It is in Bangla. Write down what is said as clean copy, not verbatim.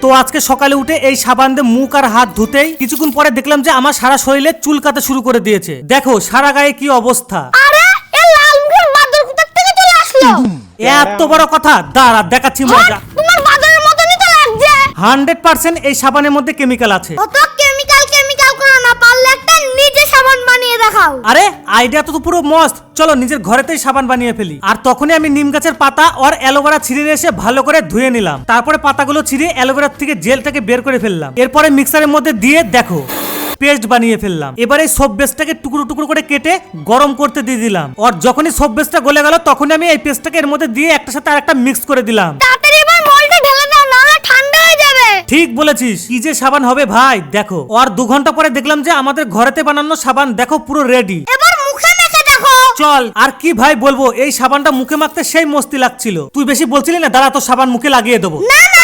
তো আজকে সকালে উঠে এই সাবান দিয়ে মুখ আর হাত ধুতেই কিছুক্ষণ পরে দেখলাম যে আমার সারা শরীরে চুলকাতে শুরু করে দিয়েছে। দেখো সারা গায়ে কি অবস্থা। আরে এই লাল মুখের বাদর কোথা থেকে চলে আসলো? এত বড় কথা, দাঁড়া দেখাচ্ছি মজা। তোমার বাদরের মতনই তো লাগছে। 100% এই সাবানের মধ্যে কেমিক্যাল আছে। অত কেমিক্যাল করো না, পারলে একটা নিজে সাবান বানিয়ে দেখাও। আরে আইডিয়া তো পুরো মস্ত, চলো নিজের ঘরেতেই সাবান বানিয়ে ফেলি। আর তখনই আমি নিম গাছের পাতা আর অ্যালোভেরা ছিঁড়ে নিয়ে এসে ভালো করে ধুয়ে নিলাম। তারপরে পাতাগুলো ছিঁড়ে অ্যালোভেরা থেকে জেলটাকে বের করে ফেললাম। এরপরে মিক্সারের মধ্যে দিয়ে দেখো পেস্ট বানিয়ে ফেললাম। এবারে সব বেস্টটাকে টুকরো টুকরো করে কেটে গরম করতে দিয়ে দিলাম। আর যখনই সব বেস্টটা গলে গেল তখনই আমি এই পেস্টটাকে এর মধ্যে দিয়ে একটার সাথে আরেকটা মিক্স করে দিলাম। তাড়াতাড়ি এবার মলটা ঢেলে দাও, না হলে ঠান্ডা হয়ে যাবে। ঠিক বলেছিস, কি যে সাবান হবে ভাই। দেখো আর 2 ঘন্টা পরে দেখলাম যে আমাদের ঘরেতে বানানো সাবান দেখো পুরো রেডি। এবার মুখে মেখে দেখো। চল আর কি ভাই বলবো, এই সাবানটা মুখে মাখতে সেই মস্তি লাগছিল। তুই বেশি বলছিলি না, দাঁড়া তো সাবান মুখে লাগিয়ে দেবো। না না,